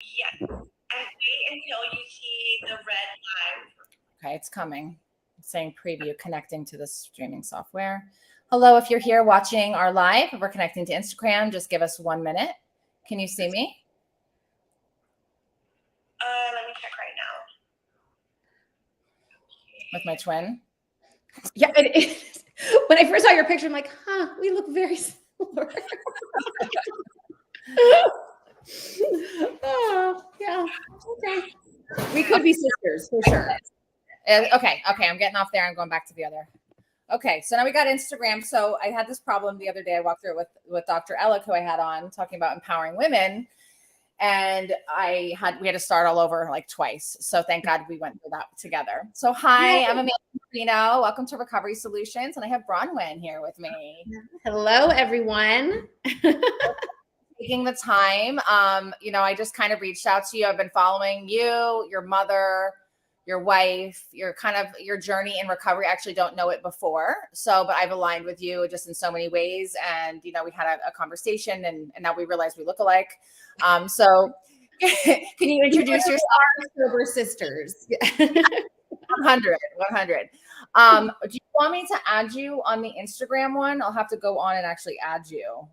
Yes. And wait until you see the red live. Okay, it's coming. It's saying preview connecting to the streaming software. Hello, if you're here watching our live, we're connecting to Instagram. Just give us 1 minute. Can you see me? Let me check right now. With my twin? Yeah, it is. When I first saw your picture, I'm like, huh, we look very similar. Oh, yeah. Okay. We could be sisters for sure. Okay, I'm getting off there. I'm going back to the other. Okay, so now we got Instagram. So I had this problem the other day. I walked through it with Dr. Ellick, who I had on, talking about empowering women. And we had to start all over like twice. So thank God we went through that together. So hi, I'm Amelia Marino. Welcome to Recovery Solutions. And I have Braunwyn here with me. Hello, everyone. Taking the time. I just kind of reached out to you. I've been following you, your mother, your wife, your journey in recovery. I actually don't know it before. But I've aligned with you just in so many ways. And, we had a conversation and now we realize we look alike. So can you introduce yourself? Sober sisters. 100. Do you want me to add you on the Instagram one? I'll have to go on and actually add you.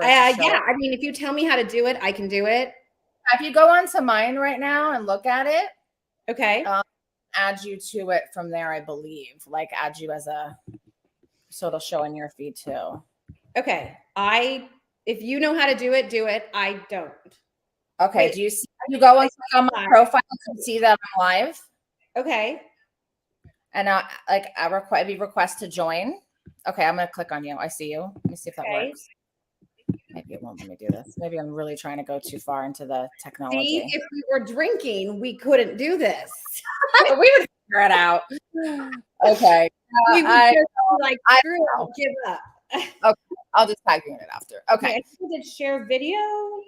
Yeah. I mean, if you tell me how to do it, I can do it. If you go on to mine right now and look at it. Okay. Add you to it from there, I believe. Like add you so it'll show in your feed too. Okay. If you know how to do it, do it. I don't. Okay. Wait, do you see? You go and click on my profile and see that I'm live. Okay. And maybe request to join. Okay, I'm gonna click on you. I see you. Let me see if that works. Maybe it won't let me do this. Maybe I'm really trying to go too far into the technology. See, if we were drinking, we couldn't do this. We would figure it out. Okay. We would give up. Okay, I'll just tag you in it after. Okay. Did share video?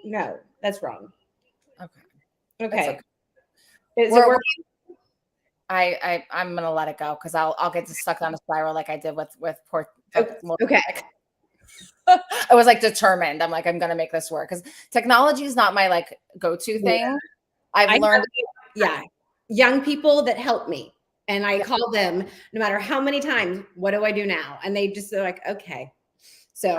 No, that's wrong. Okay. Is it working? I'm gonna let it go because I'll get stuck on a spiral like I did with poor. Okay. I was like determined. I'm like, I'm gonna make this work because technology is not my like go-to thing. Yeah. I've learned. Young people that help me, and I call them no matter how many times. What do I do now? And they're like, okay. So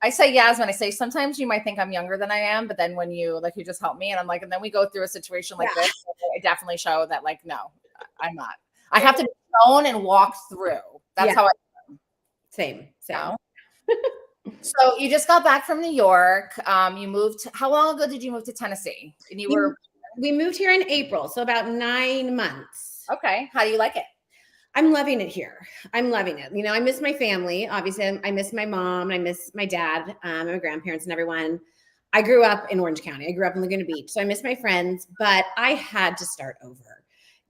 I say Yasmin. I say sometimes you might think I'm younger than I am, but then when you just help me, and I'm like, and then we go through a situation like this, I definitely show that like, no, I'm not. I have to be shown and walk through. That's how I am. Same. So you just got back from New York. You moved. How long ago did you move to Tennessee? And we moved here in April, so about 9 months. Okay. How do you like it? I'm loving it here. I'm loving it. I miss my family. Obviously, I miss my mom. I miss my dad, and my grandparents and everyone. I grew up in Orange County. I grew up in Laguna Beach, so I miss my friends, but I had to start over.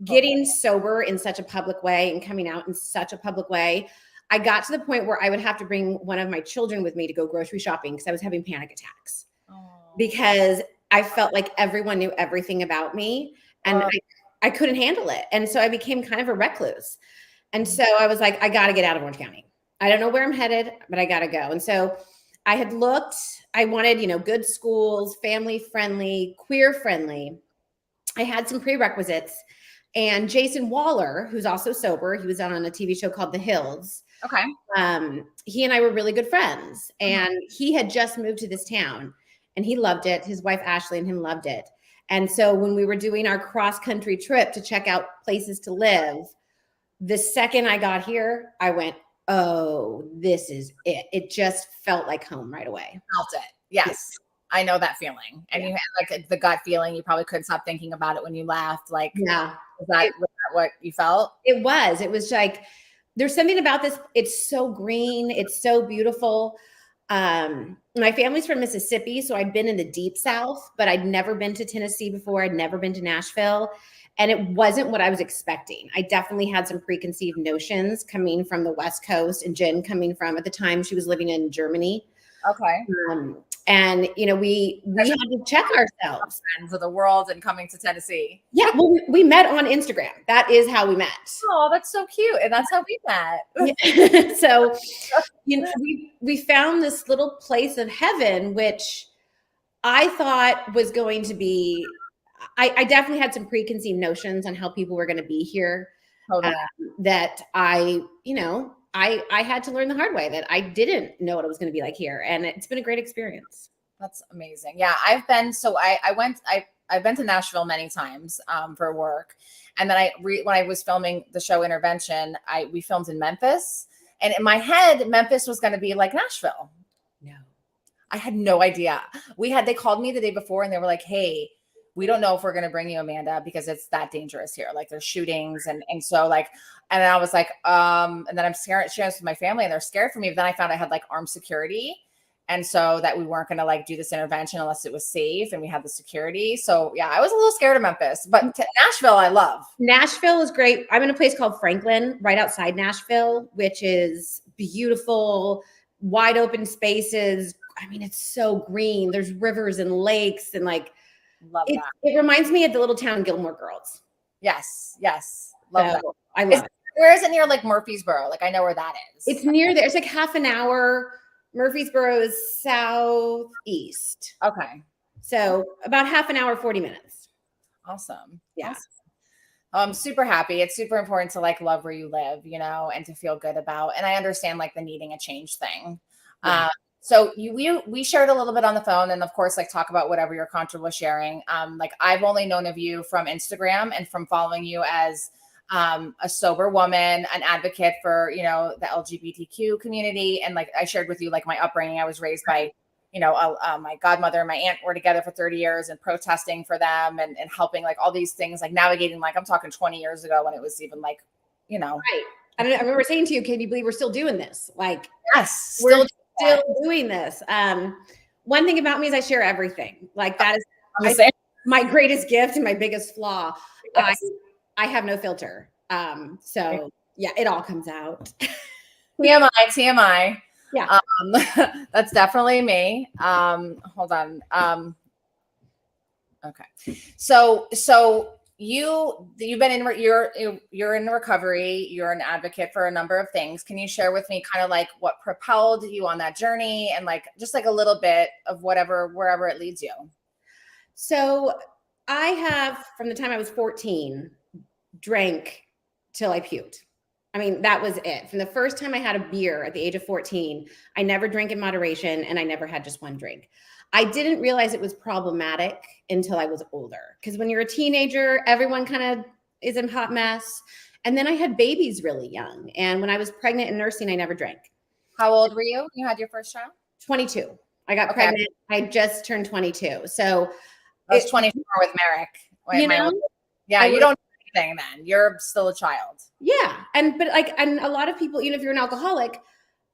Getting sober in such a public way and coming out in such a public way, I got to the point where I would have to bring one of my children with me to go grocery shopping because I was having panic attacks. Because I felt like everyone knew everything about me and I couldn't handle it. And so I became kind of a recluse. And so I was like, I got to get out of Orange County. I don't know where I'm headed, but I got to go. And so I had looked, I wanted, good schools, family friendly, queer friendly. I had some prerequisites. And Jason Waller, who's also sober, he was on a TV show called The Hills. Okay. He and I were really good friends, and he had just moved to this town, and he loved it. His wife Ashley and him loved it. And so when we were doing our cross-country trip to check out places to live, the second I got here, I went, oh, this is it. It just felt like home right away. Felt it. Yes. I know that feeling. And you had like the gut feeling. You probably couldn't stop thinking about it when you left. Like, was that what you felt? It was like, there's something about this. It's so green. It's so beautiful. My family's from Mississippi, so I'd been in the deep South, but I'd never been to Tennessee before. I'd never been to Nashville. And it wasn't what I was expecting. I definitely had some preconceived notions coming from the West Coast, and Jen coming from, at the time, she was living in Germany. Okay. And we had to check ourselves for the world and coming to Tennessee. Yeah, well, we met on Instagram. That is how we met. Oh, that's so cute, and that's how we met. Yeah. So, we found this little place of heaven, which I thought was going to be I definitely had some preconceived notions on how people were going to be here. Totally. That I had to learn the hard way, that I didn't know what it was going to be like here. And it's been a great experience. That's amazing. Yeah, I've been, so I've been to Nashville many times for work. And then when I was filming the show Intervention, we filmed in Memphis. And in my head, Memphis was going to be like Nashville. No. I had no idea. They called me the day before and they were like, hey, we don't know if we're going to bring you, Amanda, because it's that dangerous here. Like there's shootings. And so like, and I was like, and then I'm sharing this with my family and they're scared for me. But then I found I had like armed security. And so that we weren't going to like do this intervention unless it was safe and we had the security. So yeah, I was a little scared of Memphis, but Nashville, I love. Nashville is great. I'm in a place called Franklin, right outside Nashville, which is beautiful, wide open spaces. I mean, it's so green. There's rivers and lakes and like, Love that. It reminds me of the little town Gilmore Girls. Yes. Love that. I love it. Where is it near like Murfreesboro? Like I know where that is. It's near there. It's like half an hour. Murfreesboro is southeast. Okay. So about half an hour, 40 minutes. Awesome. Yeah. Awesome. I'm super happy. It's super important to like love where you live, and to feel good about. And I understand like the needing a change thing. Yeah. So we shared a little bit on the phone and of course, like talk about whatever you're comfortable sharing. Like I've only known of you from Instagram and from following you as a sober woman, an advocate for, the LGBTQ community. And like I shared with you, like my upbringing, I was raised by, my godmother and my aunt were together for 30 years and protesting for them and helping like all these things, like navigating, like I'm talking 20 years ago when it was even like, Right. I remember saying to you, can you believe we're still doing this? Like, yes, we're still doing this. One thing about me is I share everything. Like that is my greatest gift and my biggest flaw. Yes. I have no filter. So yeah, it all comes out. TMI. Yeah. That's definitely me. Hold on. Okay. So you've been you're in recovery. You're an advocate for a number of things. Can you share with me kind of like what propelled you on that journey and like just like a little bit of wherever it leads you? So I have, from the time I was 14, drank till I puked. I mean, that was it. From the first time I had a beer at the age of 14, I never drank in moderation and I never had just one drink. I didn't realize it was problematic until I was older. Because when you're a teenager, everyone kind of is in hot mess. And then I had babies really young. And when I was pregnant and nursing, I never drank. How old were you? You had your first child? 22. I got pregnant. I just turned 22. So I was 24 with Merrick. You know? You don't do anything then. You're still a child. Yeah. And a lot of people, even if you're an alcoholic,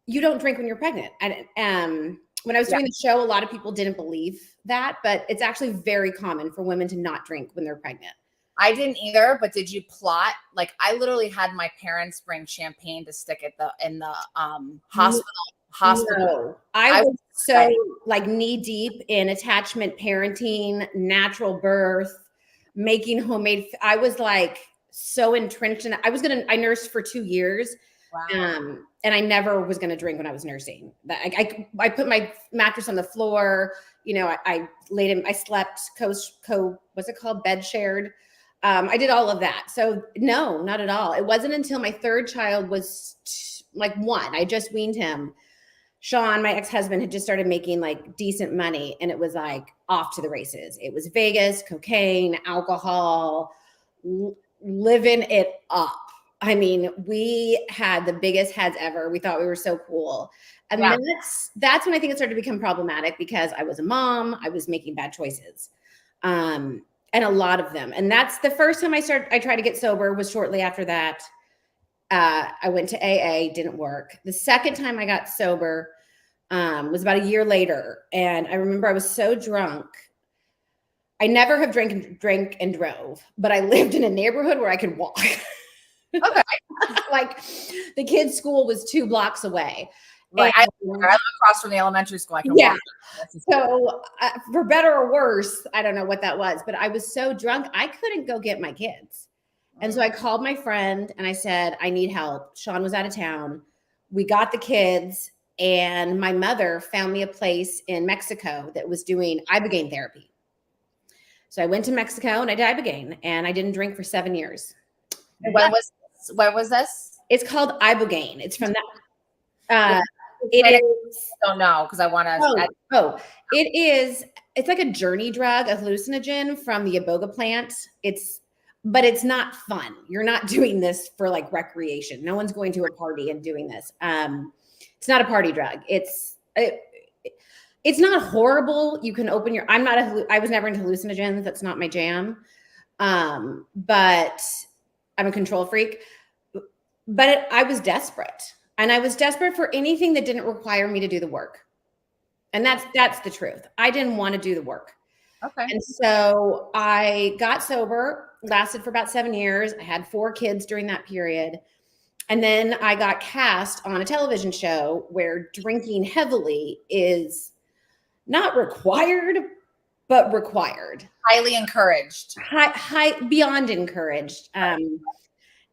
you don't drink when you're pregnant. And when I was doing the show, a lot of people didn't believe that, but it's actually very common for women to not drink when they're pregnant. I didn't either, but did you plot? Like I literally had my parents bring champagne to stick in the hospital. No, I was so like knee deep in attachment parenting, natural birth, making homemade. I was like so entrenched in that. I nursed for 2 years. Wow. And I never was going to drink when I was nursing. I put my mattress on the floor. I laid in, I slept what's it called? Bed shared. I did all of that. So no, not at all. It wasn't until my third child was like 1. I just weaned him. Sean, my ex-husband, had just started making like decent money and it was like off to the races. It was Vegas, cocaine, alcohol, living it up. I mean, we had the biggest heads ever. We thought we were so cool. And then that's when I think it started to become problematic because I was a mom. I was making bad choices. And a lot of them. And that's the first time I tried to get sober was shortly after that. I went to AA, didn't work. The second time I got sober was about a year later. And I remember I was so drunk. I never have drank and drove, but I lived in a neighborhood where I could walk. Okay. Like the kids' school was 2 blocks away. Right. I live across from the elementary school. I can walk. So for better or worse, I don't know what that was, but I was so drunk, I couldn't go get my kids. And so I called my friend and I said, I need help. Sean was out of town. We got the kids and my mother found me a place in Mexico that was doing Ibogaine therapy. So I went to Mexico and I did Ibogaine, and I didn't drink for 7 years. And when was this? It's called Ibogaine. It's from that. It is. I don't know because I want to. It is. It's like a journey drug, a hallucinogen from the iboga plant. But it's not fun. You're not doing this for like recreation. No one's going to a party and doing this. It's not a party drug. It's not horrible. You can open your. I was never into hallucinogens. That's not my jam. But I'm a control freak. But I was desperate. And I was desperate for anything that didn't require me to do the work. And that's the truth. I didn't want to do the work. Okay. And so I got sober, lasted for about 7 years. I had 4 kids during that period. And then I got cast on a television show where drinking heavily is not required, but required. Highly encouraged. High beyond encouraged.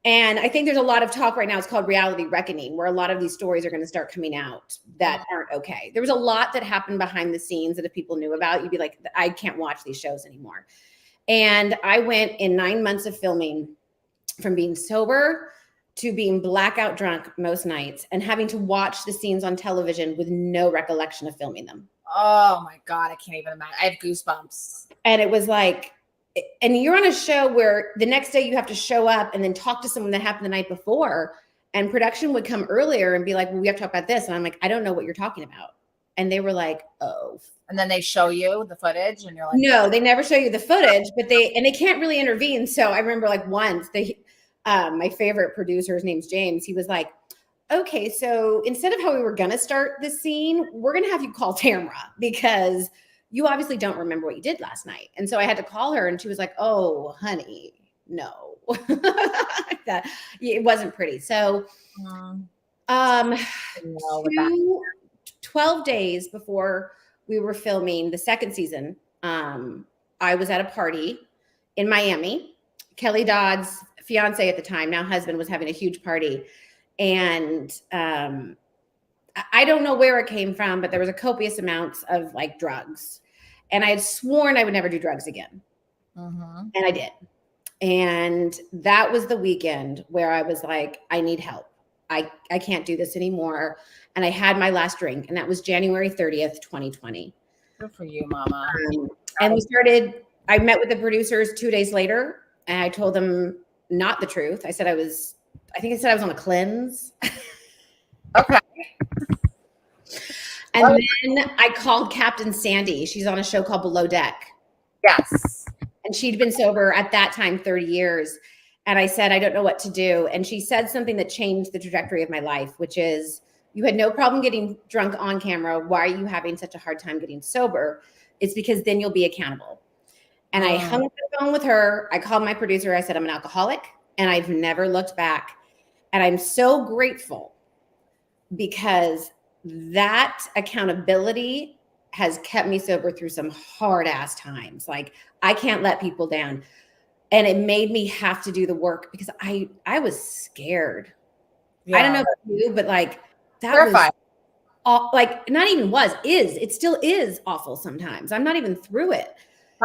And I think there's a lot of talk right now. It's called reality reckoning, where a lot of these stories are going to start coming out that aren't okay. There was a lot that happened behind the scenes that if people knew about, you'd be like, I can't watch these shows anymore. And I went in 9 months of filming from being sober to being blackout drunk most nights and having to watch the scenes on television with no recollection of filming them. Oh my God, I can't even imagine. I have goosebumps. And it was like, and you're on a show where the next day you have to show up and then talk to someone that happened the night before, and production would come earlier and be like, well, we have to talk about this. And I'm like, I don't know what you're talking about. And they were like, oh. And then they show you the footage and you're like, no, they never show you the footage, but they can't really intervene. So I remember like once my favorite producer, his name's James. He was like, okay, so instead of how we were going to start this scene, we're going to have you call Tamara because you obviously don't remember what you did last night. And so I had to call her and she was like, oh, honey, no. It wasn't pretty. So 12 days before we were filming the second season, I was at a party in Miami. Kelly Dodd's fiance at the time, now husband, was having a huge party. And I don't know where it came from, but there was a copious amounts of like drugs. And I had sworn I would never do drugs again. And I did. And that was the weekend where I was like, I need help. I can't do this anymore. And I had my last drink, and that was January 30th, 2020. Good for you, mama. And I met with the producers 2 days later, and I told them not the truth. I said I was on a cleanse. Okay. And then I called Captain Sandy. She's on a show called Below Deck. Yes. And she'd been sober at that time 30 years. And I said, I don't know what to do. And she said something that changed the trajectory of my life, which is, you had no problem getting drunk on camera. Why are you having such a hard time getting sober? It's because then you'll be accountable. And I hung up the phone with her. I called my producer. I said, I'm an alcoholic, and I've never looked back. And I'm so grateful because that accountability has kept me sober through some hard ass times. Like, I can't let people down. And it made me have to do the work because I was scared. Yeah. I don't know about you, but like that terrified. Was like, not even was, it still is awful sometimes. I'm not even through it.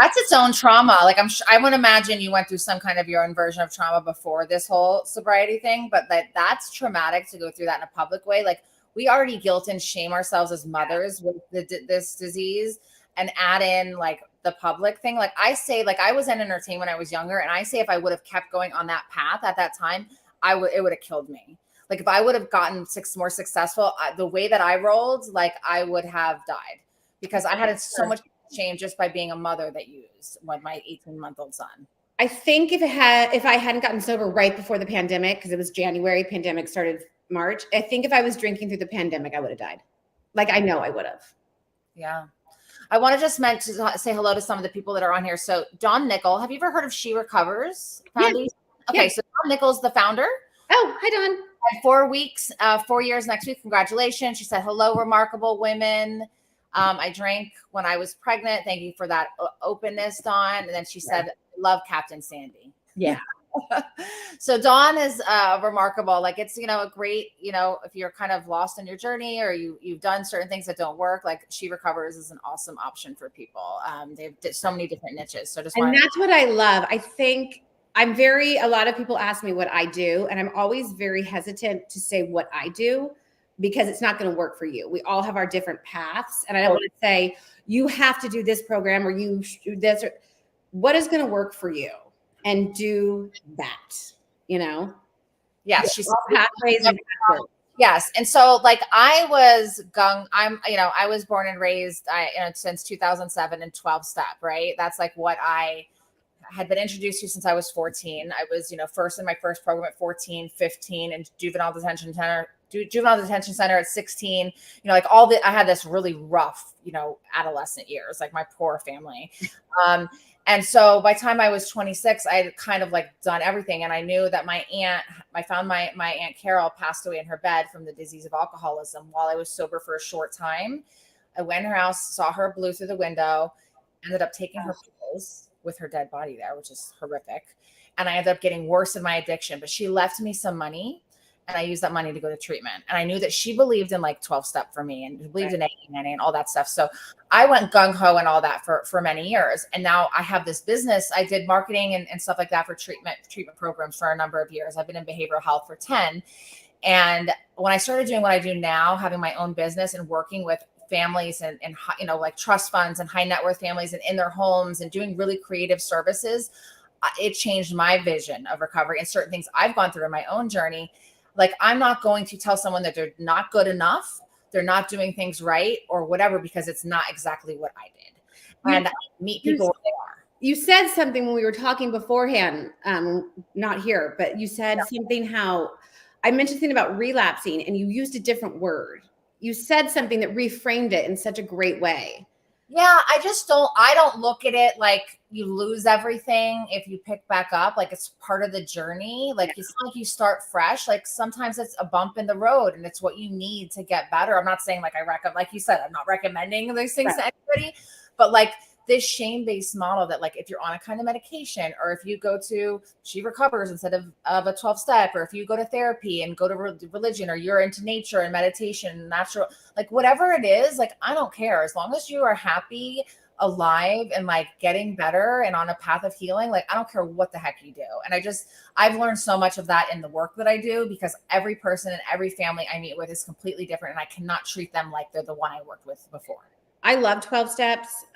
That's its own trauma. Like I would imagine you went through some kind of your own version of trauma before this whole sobriety thing, but that's traumatic to go through that in a public way. Like, we already guilt and shame ourselves as mothers with this disease, and add in like the public thing. Like I say, like I was in entertainment when I was younger, and I say if I would have kept going on that path at that time, it would have killed me. Like if I would have gotten more successful, the way that I rolled, like I would have died because I had so much shame just by being a mother that used with my 18-month-old son. I think if I hadn't gotten sober right before the pandemic, because it was January, pandemic started March. I think if I was drinking through the pandemic, I would have died. Like I know I would have. Yeah. I want to just say hello to some of the people that are on here. So Dawn Nickel, have you ever heard of She Recovers? Yeah. Okay. Yeah. So Dawn Nickel's the founder. Oh, hi Dawn. 4 years next week. Congratulations. She said, hello, remarkable women. I drank when I was pregnant. Thank you for that openness, Dawn. And then she said, love Captain Sandy. Yeah. So Dawn is remarkable. Like it's, a great, if you're kind of lost in your journey or you've done certain things that don't work, like She Recovers is an awesome option for people. They've did so many different niches. So and that's what I love. I think a lot of people ask me what I do, and I'm always very hesitant to say what I do because it's not going to work for you. We all have our different paths. And I don't want to say you have to do this program or you do this, or what is going to work for you, and do that, Yes. She's pathways and pathways. Yes. And so like I was born and raised since 2007 in 12 step, right? That's like what I had been introduced to since I was 14. I was, first in my first program at 14, 15 and juvenile detention center at 16, like I had this really rough, adolescent years, like my poor family. And so by the time I was 26, I had kind of like done everything. And I knew that I found my Aunt Carol passed away in her bed from the disease of alcoholism while I was sober for a short time. I went in her house, saw her, blew through the window, ended up taking her pills with her dead body there, which is horrific. And I ended up getting worse in my addiction, but she left me some money. And I used that money to go to treatment. And I knew that she believed in like 12 step for me and believed in AA and all that stuff. So I went gung ho and all that for many years. And now I have this business. I did marketing and stuff like that for treatment programs for a number of years. I've been in behavioral health for 10. And when I started doing what I do now, having my own business and working with families and like trust funds and high net worth families and in their homes and doing really creative services, it changed my vision of recovery and certain things I've gone through in my own journey. Like, I'm not going to tell someone that they're not good enough, they're not doing things right or whatever, because it's not exactly what I did. And I meet people where they are. You said something when we were talking beforehand, not here, but you said something how I mentioned something about relapsing and you used a different word. You said something that reframed it in such a great way. Yeah, I don't look at it like you lose everything if you pick back up. Like it's part of the journey. Like it's not like you start fresh. Like sometimes it's a bump in the road and it's what you need to get better. I'm not saying like like you said, I'm not recommending those things to anybody, but like this shame-based model that like if you're on a kind of medication or if you go to She Recovers instead of a 12-step, or if you go to therapy and go to religion, or you're into nature and meditation, natural, like whatever it is, like I don't care. As long as you are happy, alive, and like getting better and on a path of healing, like I don't care what the heck you do. And I've learned so much of that in the work that I do, because every person and every family I meet with is completely different, and I cannot treat them like they're the one I worked with before. I love 12 steps.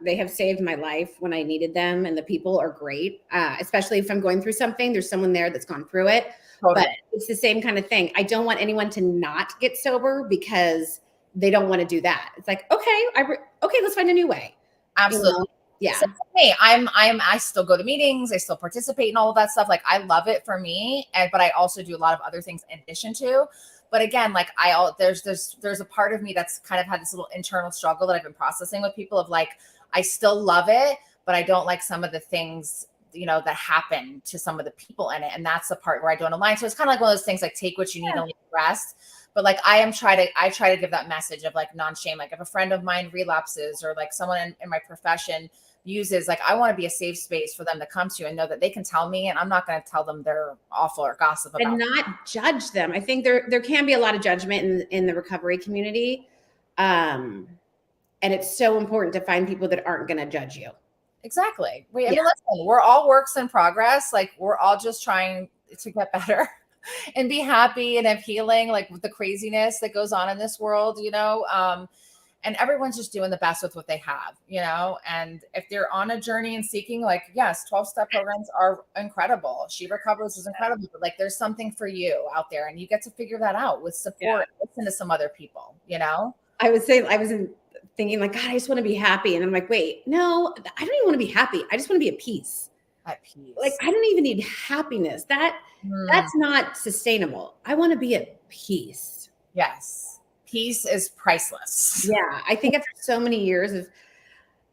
They have saved my life when I needed them, and the people are great. Especially if I'm going through something, there's someone there that's gone through it. Totally. But it's the same kind of thing. I don't want anyone to not get sober because they don't want to do that. It's like, okay, let's find a new way. Absolutely. Yeah. So, hey, I still go to meetings. I still participate in all of that stuff. Like I love it for me. But I also do a lot of other things in addition to. But again, like there's a part of me that's kind of had this little internal struggle that I've been processing with people of like, I still love it, but I don't like some of the things, that happen to some of the people in it. And that's the part where I don't align. So it's kind of like one of those things, like take what you need and leave the rest. But like, I try to give that message of like non-shame. Like if a friend of mine relapses, or like someone in my profession uses, like I want to be a safe space for them to come to and know that they can tell me, and I'm not going to tell them they're awful or gossip about and not judge them. I think there can be a lot of judgment in the recovery community. And it's so important to find people that aren't going to judge you. Exactly. I mean, listen, we're all works in progress. Like we're all just trying to get better and be happy and have healing, like with the craziness that goes on in this world, and everyone's just doing the best with what they have, and if they're on a journey and seeking, like, yes, 12-step programs are incredible. She Recovers is incredible, but like there's something for you out there, and you get to figure that out with support. Listen to some other people, I was thinking like, God, I just want to be happy. And I'm like, wait, no, I don't even want to be happy. I just want to be at peace. At peace. Like, I don't even need happiness. That's not sustainable. I want to be at peace. Yes. Peace is priceless. Yeah. I think after so many years of,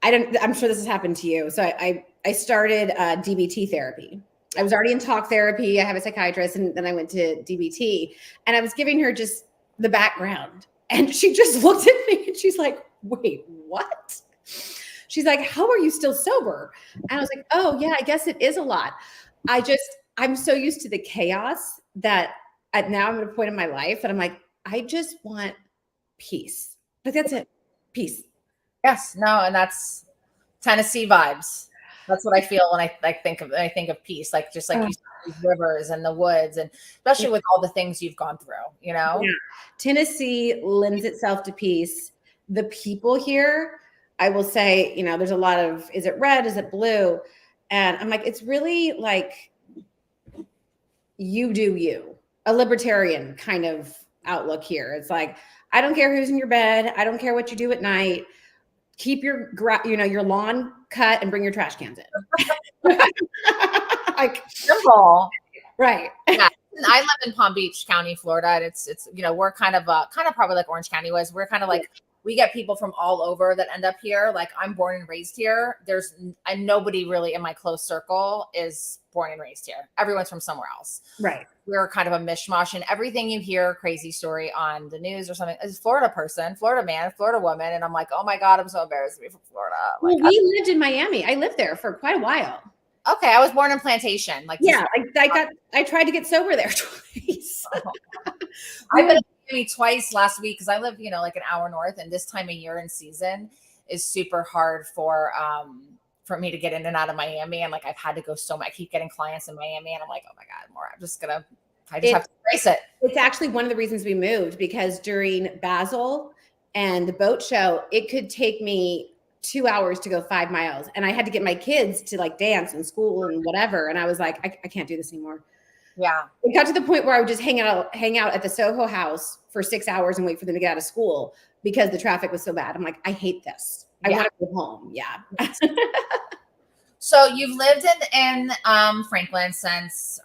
I'm sure this has happened to you. So I started DBT therapy. I was already in talk therapy. I have a psychiatrist, and then I went to DBT, and I was giving her just the background, and she just looked at me and she's like, wait, what? She's like, how are you still sober? And I was like, oh yeah, I guess it is a lot. I'm so used to the chaos that now I'm at a point in my life and I'm like, I just want peace. Like that's it. Peace. Yes, no, and that's Tennessee vibes. That's what I feel when I think of peace, like just like you said, these rivers and the woods, and especially with all the things you've gone through, you know? Yeah. Tennessee lends itself to peace. The people here, I will say, you know, there's a lot of, is it red? Is it blue? And I'm like, it's really like you do you, a libertarian kind of outlook here. It's like, I don't care who's in your bed. I don't care what you do at night. Keep your, your lawn cut and bring your trash cans in. Like Simple. Right. Yeah. I live in Palm Beach County, Florida, and it's we're kind of probably like Orange County was. We're kind of like we get people from all over that end up here. Like I'm born and raised here. Nobody really in my close circle is born and raised here. Everyone's from somewhere else. Right. We're kind of a mishmash, and everything you hear crazy story on the news or something is Florida person, Florida man, Florida woman, and I'm like, oh my God, I'm so embarrassed to be from Florida. Like, well, we lived in Miami. I lived there for quite a while. Okay, I was born in Plantation. Like, yeah, I tried to get sober there twice. I've been in Miami twice last week because I live, like an hour north, and this time of year and season is super hard for me to get in and out of Miami. And like I've had to go so much. I keep getting clients in Miami, and I'm like, oh my God, more. I just have to embrace it. It's actually one of the reasons we moved, because during Basel and the boat show, it could take me 2 hours to go 5 miles, and I had to get my kids to like dance and school and whatever. And I was like, I can't do this anymore. Yeah. It got to the point where I would just hang out at the Soho house for 6 hours and wait for them to get out of school because the traffic was so bad. I'm like, I hate this. I want to go home. Yeah. So you've lived in Franklin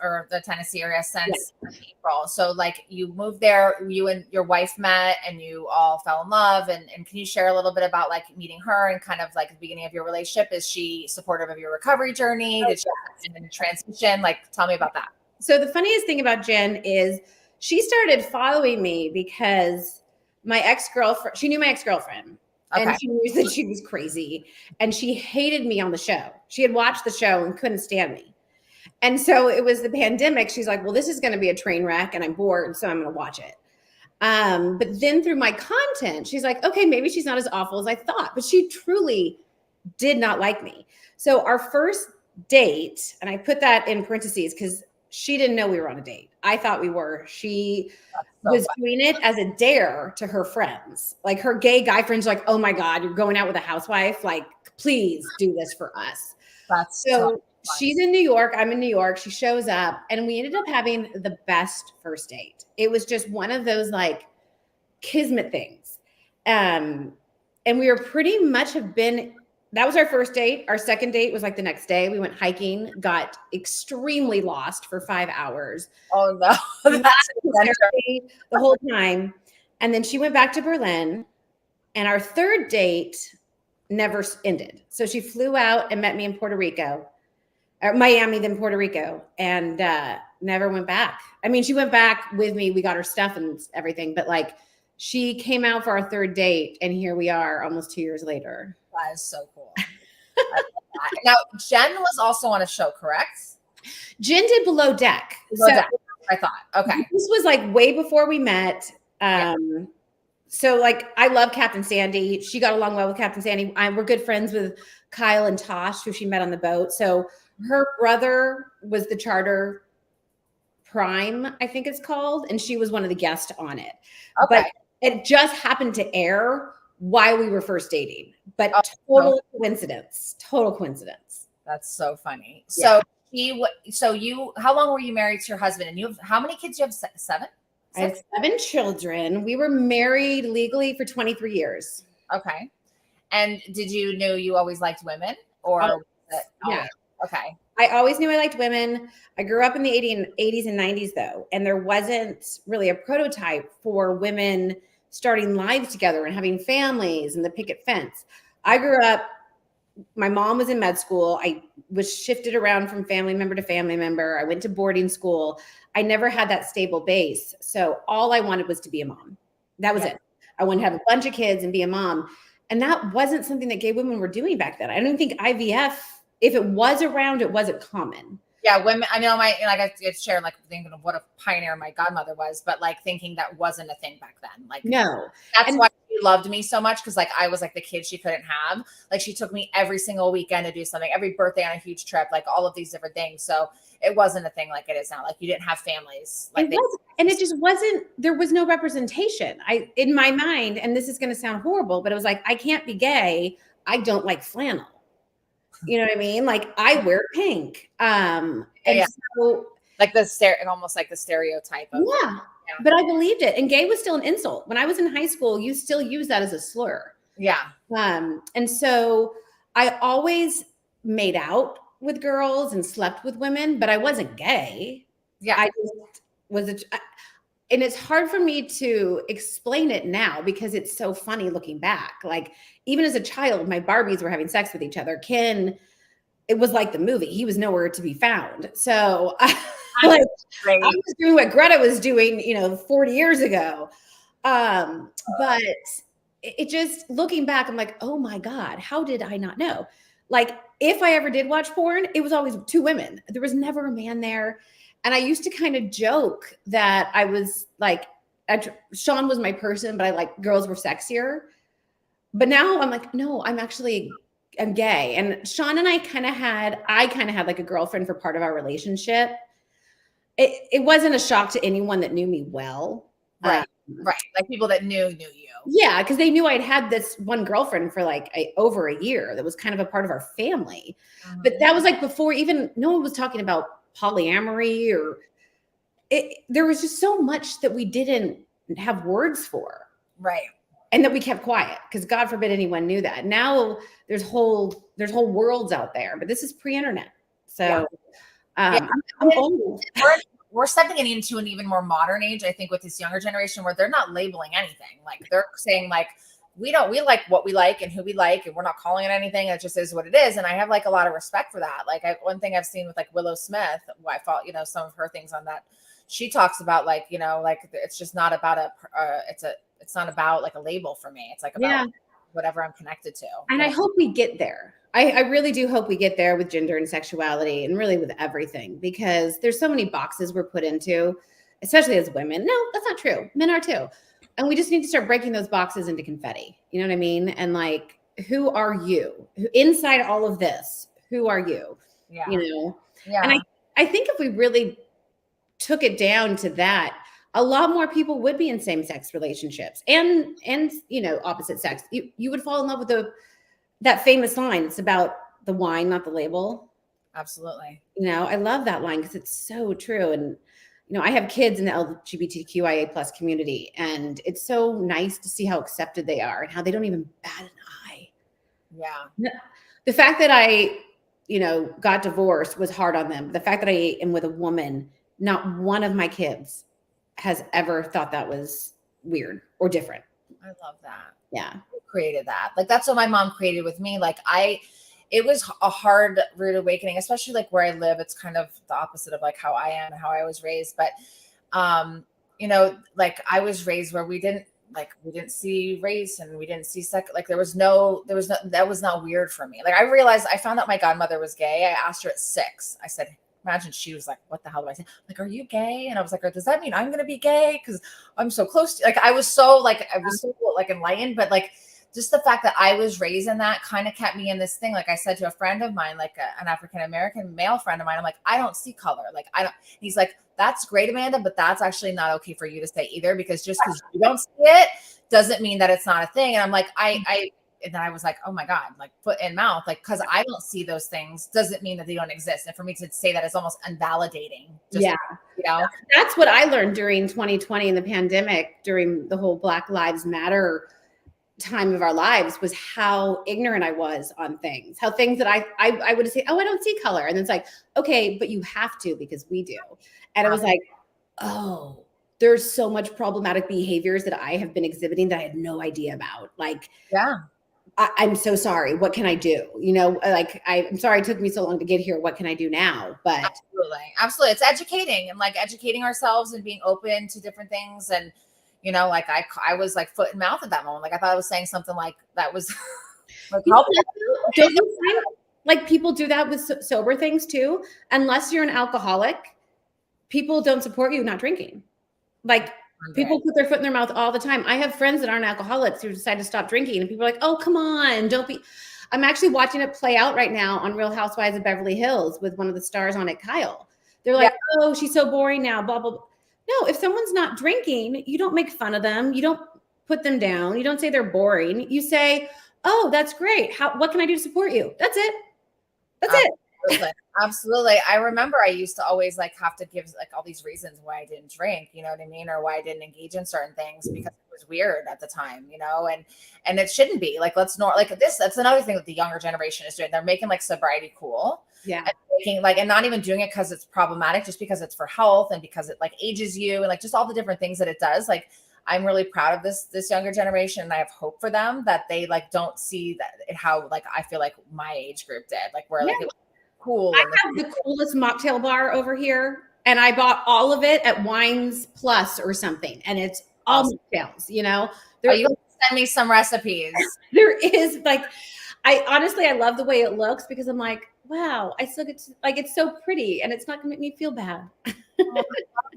or the Tennessee area since April. So like you moved there, you and your wife met and you all fell in love. And can you share a little bit about like meeting her and kind of like the beginning of your relationship? Is she supportive of your recovery journey? Did she have in transition? Like, tell me about that. So the funniest thing about Jen is she started following me because my ex-girlfriend, she knew my ex-girlfriend. Okay. And she knew that she was crazy, and she hated me on the show. She had watched the show and couldn't stand me. And so it was the pandemic. She's like, well, this is going to be a train wreck and I'm bored, so I'm going to watch it. But then through my content, she's like, okay, maybe she's not as awful as I thought, but she truly did not like me. So our first date, and I put that in parentheses because she didn't know we were on a date. I thought we were. She was doing it as a dare to her friends. Like her gay guy friends are like, oh my God, you're going out with a housewife. Like, please do this for us. That's so she's in New York. I'm in New York. She shows up and we ended up having the best first date. It was just one of those like kismet things. And we were pretty much that was our first date. Our second date was like the next day. We went hiking, got extremely lost for 5 hours. Oh no. That's the whole time. And then she went back to Berlin, and our third date never ended. So she flew out and met me in Puerto Rico, or Miami, then Puerto Rico, and never went back. I mean, she went back with me. We got her stuff and everything, but like she came out for our third date, and here we are almost 2 years later. That is so cool. Now, Jen was also on a show, correct? Jen did Below Deck. I thought. Okay. This was like way before we met. So like I love Captain Sandy. She got along well with Captain Sandy. We're good friends with Kyle and Tosh, who she met on the boat. So her brother was the charter prime, I think it's called, and she was one of the guests on it. Okay. But it just happened to air while we were first dating, but total coincidence. That's so funny. Yeah. How long were you married to your husband? And how many kids do you have? 7? I have 7 children. We were married legally for 23 years. Okay. And did you know you always liked women or? Yeah. Okay. I always knew I liked women. I grew up in the 80s and 90s though. And there wasn't really a prototype for women starting lives together and having families and the picket fence. I grew up, my mom was in med school. I was shifted around from family member to family member. I went to boarding school. I never had that stable base. So all I wanted was to be a mom. That was it. I wanted to have a bunch of kids and be a mom. And that wasn't something that gay women were doing back then. I don't think IVF, if it was around, it wasn't common. Yeah, women. I know like I shared like thinking of what a pioneer my godmother was, but like thinking that wasn't a thing back then. Like No. that's And why she loved me so much, because like I was like the kid she couldn't have. Like she took me every single weekend to do something, every birthday on a huge trip, like all of these different things. So it wasn't a thing like it is now. Like you didn't have families. Like it was, and it just wasn't, there was no representation. In my mind, and this is going to sound horrible, but it was like, I can't be gay. I don't like flannel. You know what I mean? Like I wear pink. So like almost like the stereotype of yeah. But I believed it. And gay was still an insult. When I was in high school, you still use that as a slur. Yeah. And so I always made out with girls and slept with women, but I wasn't gay. Yeah. I just was and it's hard for me to explain it now because it's so funny looking back. Like even as a child, my Barbies were having sex with each other. Ken, it was like the movie. He was nowhere to be found. So I was doing what Greta was doing, 40 years ago. But it just, looking back, I'm like, oh my God, how did I not know? Like if I ever did watch porn, it was always two women. There was never a man there. And I used to kind of joke that I was like, Sean was my person, but I like girls were sexier. But now I'm like, no, I'm gay. And Sean and I kind of had like a girlfriend for part of our relationship. It wasn't a shock to anyone that knew me well. Right. Right. Like people that knew you. Yeah. Cause they knew I'd had this one girlfriend for like over a year. That was kind of a part of our family. But that was like before even no one was talking about polyamory or there was just so much that we didn't have words for. Right. And that we kept quiet because God forbid anyone knew that. Now there's whole worlds out there, but this is pre-internet. So I'm old. We're stepping into an even more modern age, I think, with this younger generation where they're not labeling anything. Like they're saying like, we like what we like and who we like, and we're not calling it anything. It just is what it is. And I have like a lot of respect for that. Like one thing I've seen with like Willow Smith, I thought, some of her things on that, she talks about like, like it's just not about it's not about like a label for me. It's like about whatever I'm connected to. And I hope we get there. I really do hope we get there with gender and sexuality and really with everything, because there's so many boxes we're put into, especially as women. No, that's not true. Men are too. And we just need to start breaking those boxes into confetti. You know what I mean? And like, who are you? Inside all of this, who are you? Yeah. Yeah. And I think if we really took it down to that, a lot more people would be in same-sex relationships and opposite sex. You would fall in love with that famous line. It's about the wine, not the label. Absolutely. I love that line because it's so true. And I have kids in the LGBTQIA plus community, and it's so nice to see how accepted they are and how they don't even bat an eye. Yeah. The fact that I, got divorced was hard on them. The fact that I am with a woman, not one of my kids has ever thought that was weird or different. I love that. Yeah. Who created that? Like, that's what my mom created with me. Like it was a hard rude awakening, especially like where I live. It's kind of the opposite of like how I am and how I was raised. But, like I was raised where we didn't see race and we didn't see sex. Like that was not weird for me. Like I found out my godmother was gay. I asked her at 6. I said, imagine she was like, what the hell do I say? Like, are you gay? And I was like, does that mean I'm going to be gay? Cause I'm so close to, like, I was so enlightened, but like, just the fact that I was raised in that kind of kept me in this thing. Like I said to a friend of mine, like an African-American male friend of mine, I'm like, I don't see color. Like he's like, that's great, Amanda, but that's actually not okay for you to say either, because just because you don't see it doesn't mean that it's not a thing. And I'm like, and then I was like, oh my God, like foot in mouth, like, cause I don't see those things doesn't mean that they don't exist. And for me to say that is almost invalidating. That's what I learned during 2020 in the pandemic, during the whole Black Lives Matter time of our lives, was how ignorant I was on things, how things that I would say, oh, I don't see color. And it's like, okay, but you have to, because we do. And I was like, oh, there's so much problematic behaviors that I have been exhibiting that I had no idea about. Like, I'm so sorry. What can I do? I'm sorry it took me so long to get here. What can I do now? But absolutely. It's educating and like educating ourselves and being open to different things. And, like I was like foot and mouth at that moment. Like I thought I was saying something like that was like, like people do that with sober things too. Unless you're an alcoholic, people don't support you not drinking. Like people put their foot in their mouth all the time. I have friends that aren't alcoholics who decide to stop drinking, and people are like, oh, come on, don't be. I'm actually watching it play out right now on Real Housewives of Beverly Hills with one of the stars on it, Kyle. They're like, oh, she's so boring now, blah, blah, blah. No, if someone's not drinking, you don't make fun of them. You don't put them down. You don't say they're boring. You say, oh, that's great. What can I do to support you? That's it. That's it. Absolutely. I remember I used to always like have to give like all these reasons why I didn't drink, you know what I mean? Or why I didn't engage in certain things because it was weird at the time, you know, and it shouldn't be like, that's another thing that the younger generation is doing. They're making like sobriety cool. Yeah. And making like, and not even doing it because it's problematic, just because it's for health and because it like ages you and like just all the different things that it does. Like, I'm really proud of this younger generation, and I have hope for them that they like don't see that how like I feel like my age group did, like where like it was cool. I have the coolest mocktail bar over here, and I bought all of it at Wines Plus or something, and it's all mocktails. You know, you send me some recipes. There is like, I honestly love the way it looks because I'm like, wow, I still get to, like, it's so pretty, and it's not gonna make me feel bad. I love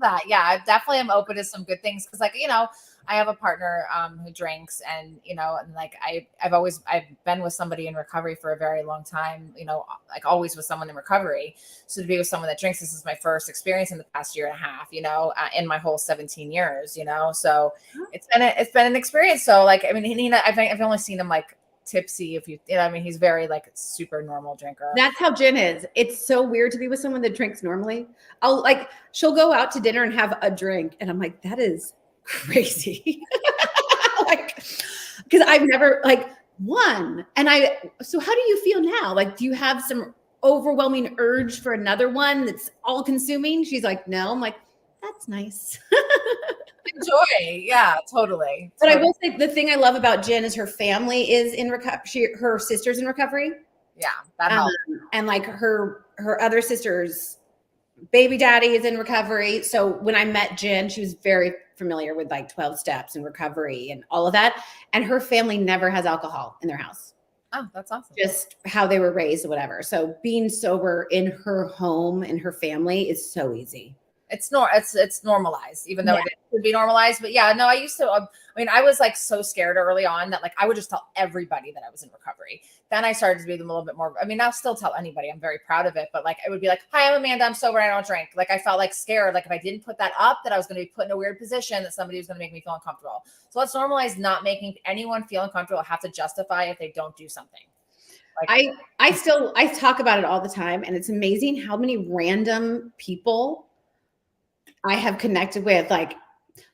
that. Yeah, I definitely am open to some good things because, like, you know, I have a partner who drinks, and you know, and like I've been with somebody in recovery for a very long time. You know, like always with someone in recovery. So to be with someone that drinks, this is my first experience in the past year and a half. You know, in my whole 17 years. You know, so it's been an experience. So like, I mean, Nina, I've only seen him like tipsy, if you know, I mean, he's very like super normal drinker. That's how Jen is. It's so weird to be with someone that drinks normally. She'll go out to dinner and have a drink, and I'm like, that is crazy. Like, because I've never like one. And so how do you feel now? Like, do you have some overwhelming urge for another one that's all consuming? She's like, no. I'm like, that's nice. Enjoy. Yeah, totally. But I will say the thing I love about Jen is her family is in recovery. Her sister's in recovery. Yeah, that helps. And like her other sister's baby daddy is in recovery. So when I met Jen, she was very familiar with like 12 steps and recovery and all of that. And her family never has alcohol in their house. Oh, that's awesome. Just how they were raised or whatever. So being sober in her home and her family is so easy. It's normalized, even though it should be normalized. But yeah, no, I used to, I mean, I was like so scared early on that like I would just tell everybody that I was in recovery. Then I started to be them a little bit more. I mean, I'll still tell anybody. I'm very proud of it. But like, I would be like, hi, I'm Amanda. I'm sober. I don't drink. Like, I felt like scared. Like if I didn't put that up, that I was going to be put in a weird position, that somebody was going to make me feel uncomfortable. So let's normalize not making anyone feel uncomfortable or have to justify if they don't do something. Like, I talk about it all the time. And it's amazing how many random people I have connected with, like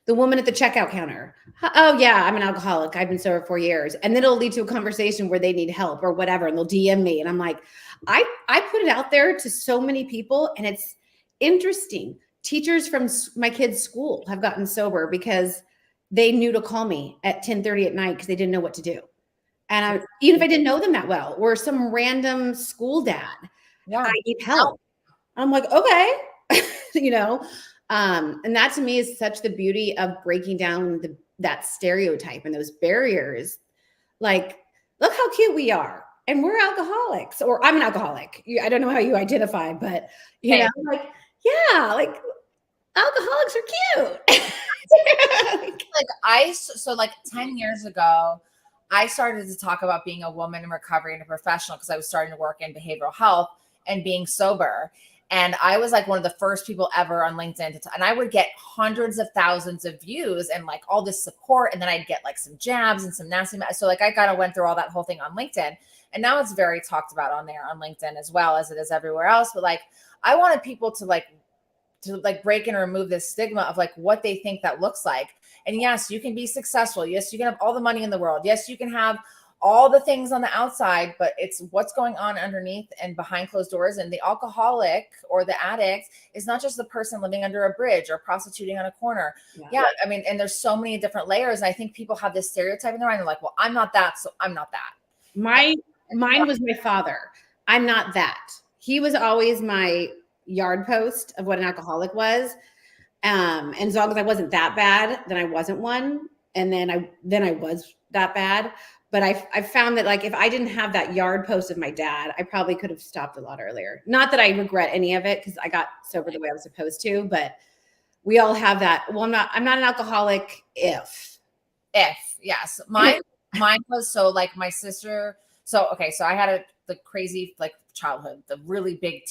the woman at the checkout counter. Oh yeah, I'm an alcoholic. I've been sober for 4 years. And then it'll lead to a conversation where they need help or whatever. And they'll DM me. And I'm like, I put it out there to so many people. And it's interesting. Teachers from my kids' school have gotten sober because they knew to call me at 10:30 at night because they didn't know what to do. And even if I didn't know them that well, or some random school dad, I need help. I'm like, okay, you know. And that to me is such the beauty of breaking down that stereotype and those barriers. Like, look how cute we are. And we're alcoholics, or I'm an alcoholic. I don't know how you identify, but you know, like, yeah, like alcoholics are cute. like 10 years ago, I started to talk about being a woman in recovery and a professional because I was starting to work in behavioral health and being sober. And I was like one of the first people ever on LinkedIn and I would get hundreds of thousands of views and like all this support. And then I'd get like some jabs and some nasty. So like I kind of went through all that whole thing on LinkedIn, and now it's very talked about on there on LinkedIn as well as it is everywhere else. But like, I wanted people to break and remove this stigma of like what they think that looks like. And yes, you can be successful. Yes, you can have all the money in the world. Yes, you can have all the things on the outside, but it's what's going on underneath and behind closed doors. And the alcoholic or the addict is not just the person living under a bridge or prostituting on a corner. Yeah. I mean, and there's so many different layers. And I think people have this stereotype in their mind. They're like, well, I'm not that, so I'm not that. Mine was my father. I'm not that. He was always my yard post of what an alcoholic was. And as long as I wasn't that bad, then I wasn't one. And then I was that bad. But I've found that like if I didn't have that yard post of my dad, I probably could have stopped a lot earlier. Not that I regret any of it because I got sober the way I was supposed to, but we all have that. Well, I'm not an alcoholic if yes. Mine was so like my sister. So I had the crazy like childhood, the really big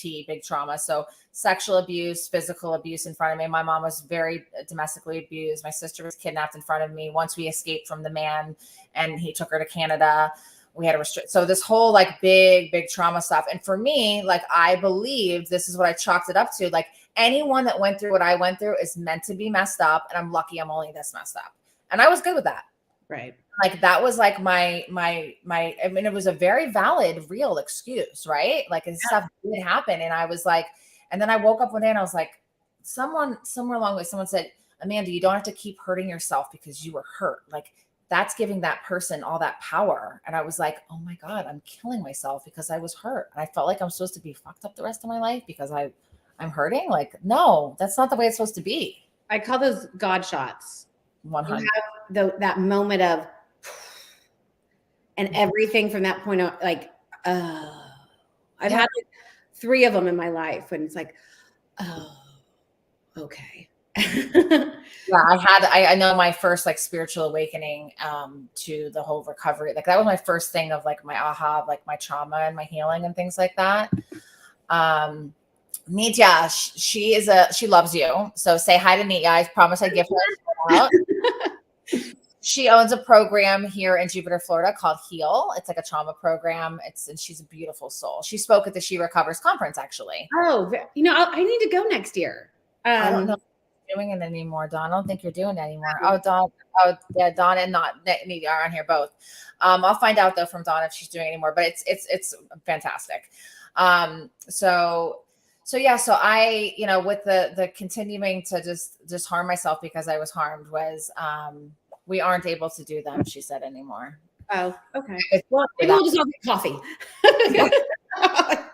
trauma. So sexual abuse, physical abuse in front of me. My mom was very domestically abused. My sister was kidnapped in front of me. Once we escaped from the man and he took her to Canada, we had to restrict. So this whole like big trauma stuff. And for me, like I believed, this is what I chalked it up to. Like anyone that went through what I went through is meant to be messed up. And I'm lucky I'm only this messed up. And I was good with that. right. Like that was like my, I mean, it was a very valid, real excuse, right? Like and stuff did happen. And I was like, and then I woke up one day and I was like, somewhere along the way, someone said, Amanda, you don't have to keep hurting yourself because you were hurt. Like that's giving that person all that power. And I was like, oh my God, I'm killing myself because I was hurt. And I felt like I'm supposed to be fucked up the rest of my life because I'm hurting. Like, no, that's not the way it's supposed to be. I call those God shots. 100. You have that moment of, and everything from that point on, like, I've had like 3 of them in my life when it's like, oh, okay. Yeah, I know my first like spiritual awakening to the whole recovery. Like that was my first thing of like my aha, like my trauma and my healing and things like that. Nitya, she loves you. So say hi to Nitya. I promise I'd give her a shout out. She owns a program here in Jupiter, Florida called Heal. It's like a trauma program. And she's a beautiful soul. She spoke at the She Recovers conference, actually. Oh, I need to go next year. I don't know if you're doing it anymore, Dawn. I don't think you're doing it anymore. Oh, Dawn. Oh, yeah, Dawn and not Nitya are on here both. I'll find out though from Dawn if she's doing it anymore. But it's fantastic. So I, with the continuing to just harm myself because I was harmed was we aren't able to do them, she said, anymore. Oh, okay. Well, maybe we'll just all get coffee.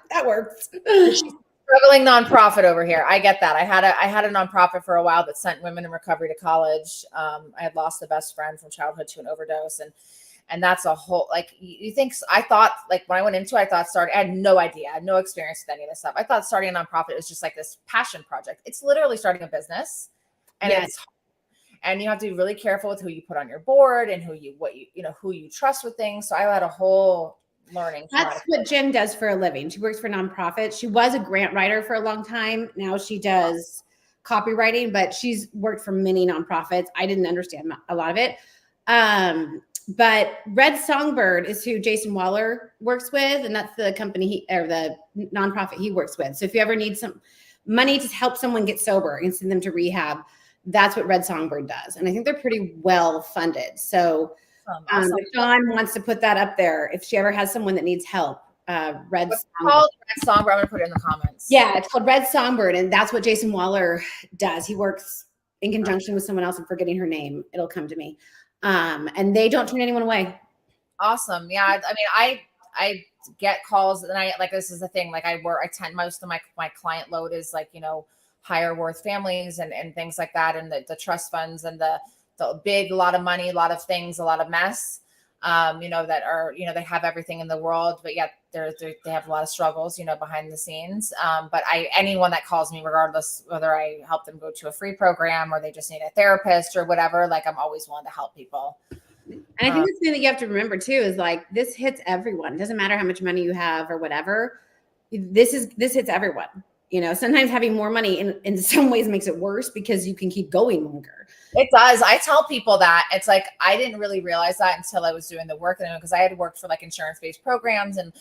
That works. She's struggling nonprofit over here. I get that. I had a nonprofit for a while that sent women in recovery to college. I had lost a best friend from childhood to an overdose, and that's a whole like you think. I thought like when I went into it, I had no idea, I had no experience with any of this stuff. I thought starting a nonprofit was just like this passion project. It's literally starting a business, and and you have to be really careful with who you put on your board and who you trust with things. So I had a whole learning. That's what Jen does for a living. She works for nonprofits. She was a grant writer for a long time. Now she does copywriting, but she's worked for many nonprofits. I didn't understand a lot of it. But Red Songbird is who Jason Waller works with. And that's the company or the nonprofit he works with. So if you ever need some money to help someone get sober and send them to rehab, that's what Red Songbird does. And I think they're pretty well funded. So awesome. If Dawn wants to put that up there, if she ever has someone that needs help, Red Songbird. Called Red Songbird. I'm going to put it in the comments. Yeah, it's called Red Songbird. And that's what Jason Waller does. He works in conjunction with someone else. I'm forgetting her name. It'll come to me. And they don't turn anyone away. Awesome. Yeah. I mean, I get calls and this is the thing. Like I tend most of my client load is like, higher worth families and things like that. And the trust funds and the big, a lot of money, a lot of things, a lot of mess, that are, they have everything in the world, but yet they have a lot of struggles, behind the scenes. But anyone that calls me, regardless whether I help them go to a free program or they just need a therapist or whatever, like I'm always willing to help people. And I think the thing that you have to remember too is like this hits everyone. It doesn't matter how much money you have or whatever. This hits everyone. Sometimes having more money in some ways makes it worse because you can keep going longer. It does. I tell people that it's like, I didn't really realize that until I was doing the work because I had worked for like insurance-based programs and,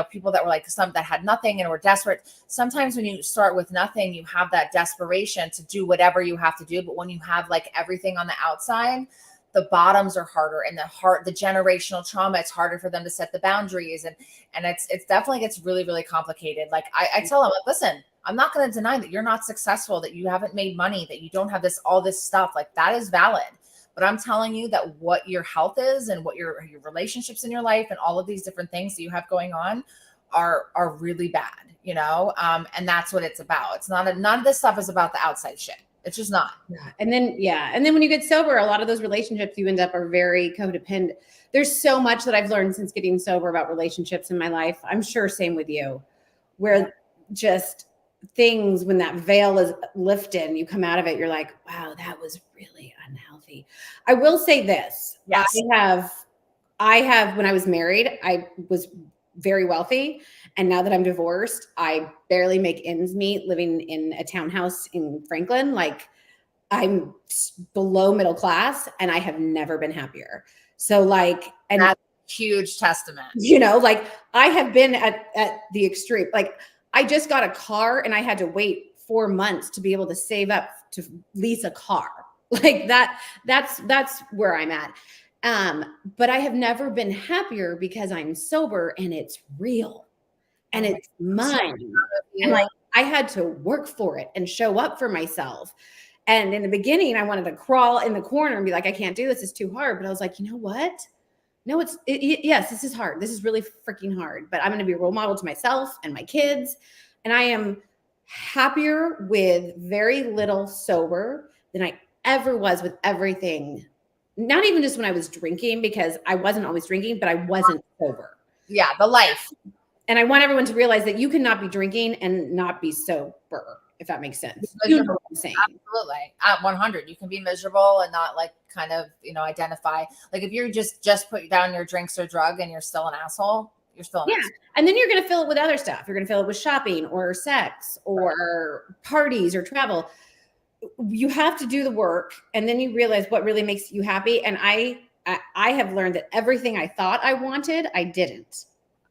people that were like some that had nothing and were desperate. Sometimes when you start with nothing, you have that desperation to do whatever you have to do. But when you have like everything on the outside, the bottoms are harder and the generational trauma, it's harder for them to set the boundaries. And it's definitely gets really, really complicated. Like I tell them, listen, I'm not going to deny that you're not successful, that you haven't made money, that you don't have all this stuff. Like that is valid. But I'm telling you that what your health is and what your relationships in your life and all of these different things that you have going on are really bad, and that's what it's about. It's none of this stuff is about the outside shit. It's just not. And then when you get sober, a lot of those relationships you end up are very codependent. There's so much that I've learned since getting sober about relationships in my life. I'm sure same with you, where just things, when that veil is lifted and you come out of it, you're like, wow, that was really unhealthy. I will say this. Yes. I have, when I was married, I was very wealthy. And now that I'm divorced, I barely make ends meet living in a townhouse in Franklin. Like, I'm below middle class and I have never been happier. So like, and that's a huge testament. You know, like I have been at the extreme. Like I just got a car and I had to wait 4 months to be able to save up to lease a car. Like that's where I'm at. But I have never been happier because I'm sober and it's real and it's mine. And like I had to work for it and show up for myself. And in the beginning, I wanted to crawl in the corner and be like, I can't do this. It's too hard. But I was like, you know what? No, yes, this is hard. This is really freaking hard. But I'm going to be a role model to myself and my kids. And I am happier with very little sober than I ever was with everything. Not even just when I was drinking, because I wasn't always drinking, but I wasn't sober. Yeah, the life. And I want everyone to realize that you cannot be drinking and not be sober, if that makes sense. You know what I'm saying. Absolutely. At 100, you can be miserable and not like kind of, identify. Like if you're just put down your drinks or drug and you're still an asshole, you're still an asshole. And then you're going to fill it with other stuff. You're going to fill it with shopping or sex or parties or travel. You have to do the work, and then you realize what really makes you happy. And I have learned that everything I thought I wanted, I didn't.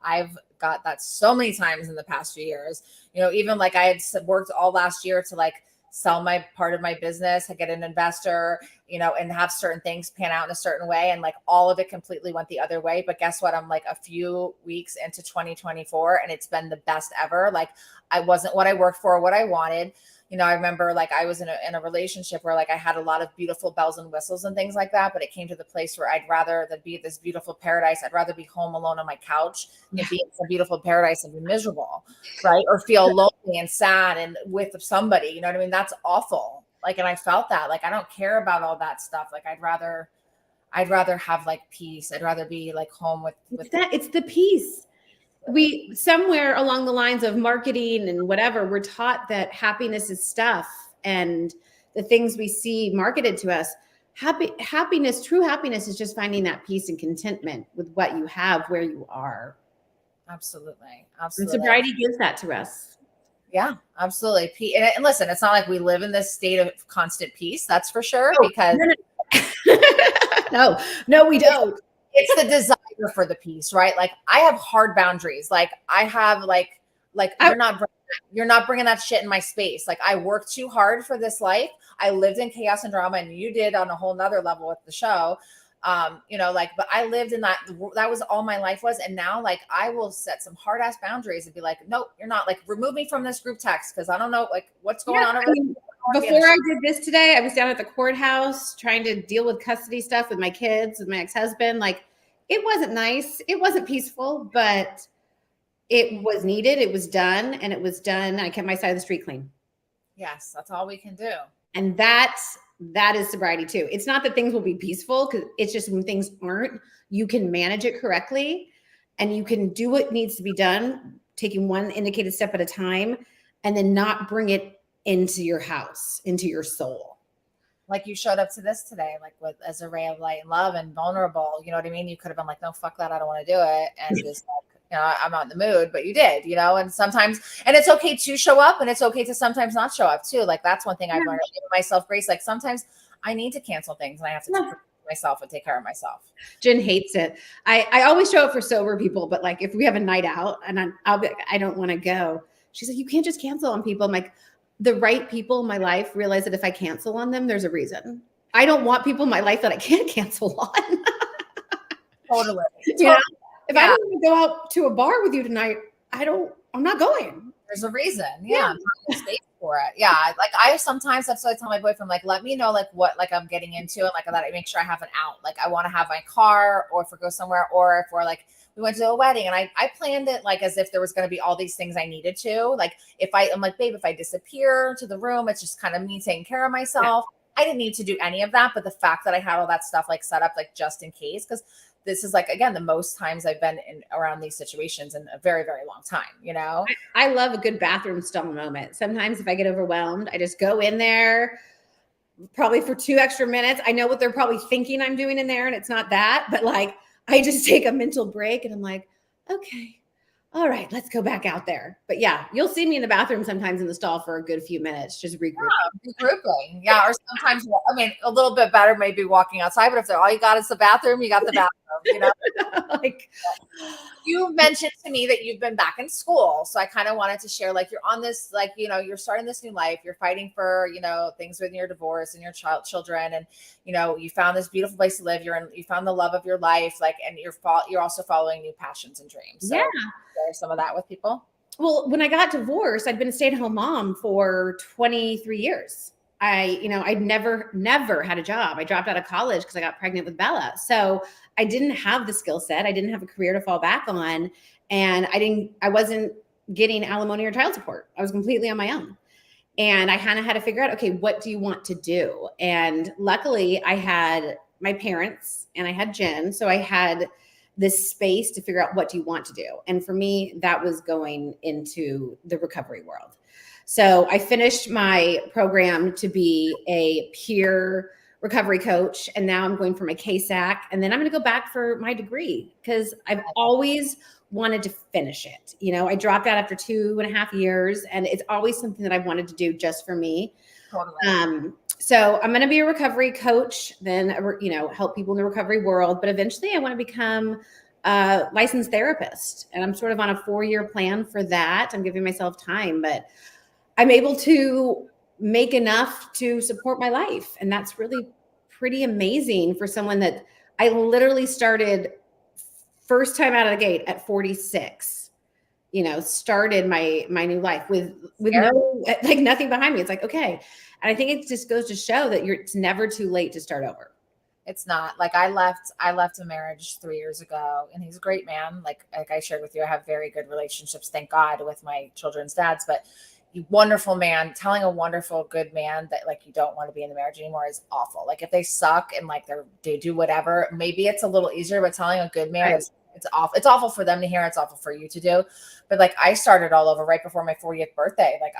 I've got that so many times in the past few years. Even like I had worked all last year to like sell my part of my business, I get an investor, and have certain things pan out in a certain way. And like all of it completely went the other way. But guess what? I'm like a few weeks into 2024 and it's been the best ever. Like I wasn't what I worked for, what I wanted. I remember like I was in a relationship where like I had a lot of beautiful bells and whistles and things like that, but it came to the place where I'd rather than be this beautiful paradise, I'd rather be home alone on my couch and be in some beautiful paradise and be miserable, right? Or feel lonely and sad and with somebody, you know what I mean? That's awful. Like, and I felt that, like, I don't care about all that stuff. Like, I'd rather have like peace. I'd rather be like home with it's the peace. We somewhere along the lines of marketing and whatever, we're taught that happiness is stuff and the things we see marketed to us. Happiness, true happiness is just finding that peace and contentment with what you have, where you are. Absolutely. And sobriety gives that to us. Yeah, absolutely. And listen, it's not like we live in this state of constant peace. That's for sure. Because no, we don't. It's the desire for the peace, right? Like I have hard boundaries. Like I have like you're not bringing that shit in my space. Like I worked too hard for this life. I lived in chaos and drama, and you did on a whole nother level with the show. But I lived in that was all my life was. And now like I will set some hard ass boundaries and be like, nope, you're not, like, remove me from this group text because I don't know like what's going on over there. Before I did this today, I was down at the courthouse trying to deal with custody stuff with my kids, with my ex-husband. Like, it wasn't nice. It wasn't peaceful, but it was needed. It was done, and it was done. I kept my side of the street clean. Yes, that's all we can do. And that is sobriety too. It's not that things will be peaceful, because it's just when things aren't, you can manage it correctly and you can do what needs to be done, taking one indicated step at a time, and then not bring it into your house, into your soul. Like you showed up to this today, like as a ray of light and love and vulnerable. You know what I mean? You could have been like, no, fuck that. I don't want to do it. And just like, I'm not in the mood, but you did, and sometimes, and it's okay to show up and it's okay to sometimes not show up too. Like that's one thing I've learned, giving myself grace. Like sometimes I need to cancel things and I have to take myself and take care of myself. Jen hates it. I always show up for sober people, but like if we have a night out and I'll be, I don't want to go. She's like, you can't just cancel on people. I'm like, the right people in my life realize that if I cancel on them, there's a reason. I don't want people in my life that I can't cancel on. Totally. If I don't want to go out to a bar with you tonight, I'm not going. There's a reason. Yeah. I'm not space for it. Yeah. Like I sometimes, that's what I tell my boyfriend, like, let me know like what, like I'm getting into, and like that I make sure I have an out. Like I want to have my car, or if we go somewhere, or if we're like, we went to a wedding, and I planned it like as if there was going to be all these things I needed to. Like I'm like, babe, if I disappear to the room, it's just kind of me taking care of myself. I didn't need to do any of that. But the fact that I had all that stuff like set up, like just in case, because this is like, again, the most times I've been in around these situations in a very, very long time, you know? I love a good bathroom stall moment. Sometimes if I get overwhelmed, I just go in there probably for 2 extra minutes. I know what they're probably thinking I'm doing in there, and it's not that, but like I just take a mental break and I'm like, okay, all right, let's go back out there. But yeah, you'll see me in the bathroom sometimes in the stall for a good few minutes, just regrouping. Regrouping. Yeah. Or sometimes, I mean, a little bit better maybe walking outside, but if all you got is the bathroom, you got the bathroom, you know? Like, you mentioned to me that you've been back in school. So I kind of wanted to share, like, you're on this, like, you know, you're starting this new life. You're fighting for, you know, things with your divorce and your children. And, you know, you found this beautiful place to live. You found the love of your life. Like, and you're also following new passions and dreams. So yeah. share some of that with people. Well, when I got divorced, I'd been a stay-at-home mom for 23 years. I'd never had a job. I dropped out of college because I got pregnant with Bella. So I didn't have the skill set. I didn't have a career to fall back on. And I wasn't getting alimony or child support. I was completely on my own. And I kind of had to figure out, okay, what do you want to do? And luckily I had my parents and I had Jen. So I had this space to figure out, what do you want to do? And for me, that was going into the recovery world. So I finished my program to be a peer recovery coach. And now I'm going for my KSAC. And then I'm going to go back for my degree because I've always wanted to finish it. You know, I dropped out after 2.5 years, and it's always something that I wanted to do just for me. Totally. So I'm going to be a recovery coach, then, you know, help people in the recovery world. But eventually I want to become a licensed therapist. And I'm sort of on a 4-year plan for that. I'm giving myself time, but I'm able to make enough to support my life. And that's really pretty amazing for someone that I literally started first time out of the gate at 46, you know, started my new life with no, like nothing behind me. It's like, okay. And I think it just goes to show that it's never too late to start over. It's not. Like I left a marriage 3 years ago, and he's a great man. Like I shared with you, I have very good relationships, thank God, with my children's dads, but wonderful man, telling a wonderful, good man that like you don't want to be in the marriage anymore is awful. Like if they suck and like they do whatever, maybe it's a little easier, but telling a good man is, it's awful. It's awful for them to hear. It's awful for you to do. But like I started all over right before my 40th birthday. Like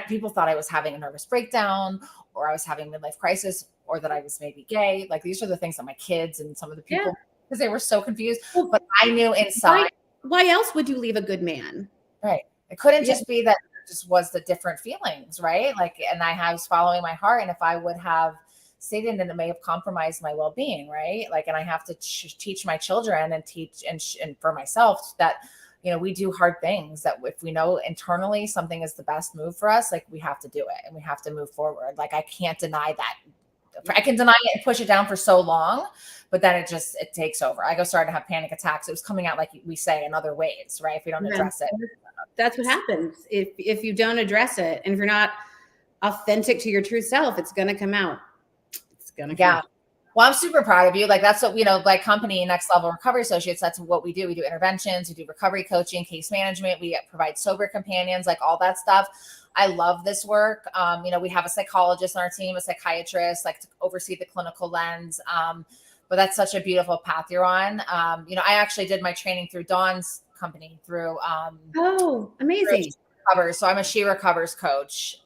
people thought I was having a nervous breakdown, or I was having a midlife crisis, or that I was maybe gay. Like these are the things that my kids and some of the people, because they were so confused. But I knew inside. Why else would you leave a good man? Right. It couldn't just be that it just was the different feelings, right? Like, and I was following my heart. And if I would have stayed in, then it may have compromised my well-being, right? Like, and I have to teach my children and teach and for myself that, you know, we do hard things, that if we know internally something is the best move for us, like we have to do it and we have to move forward. Like I can't deny that. I can deny it and push it down for so long, but then it takes over. I started to have panic attacks. It was coming out, like we say, in other ways, right? If we don't address it. That's what happens. If you don't address it, and if you're not authentic to your true self, it's going to come out. It's going to come out. Well, I'm super proud of you. Like that's what, you know, like company Next Level Recovery Associates, that's what we do. We do interventions, we do recovery coaching, case management. We provide sober companions, like all that stuff. I love this work. You know, we have a psychologist on our team, a psychiatrist, like to oversee the clinical lens. But that's such a beautiful path you're on. You know, I actually did my training through Dawn's company through amazing. So I'm a She Recovers coach.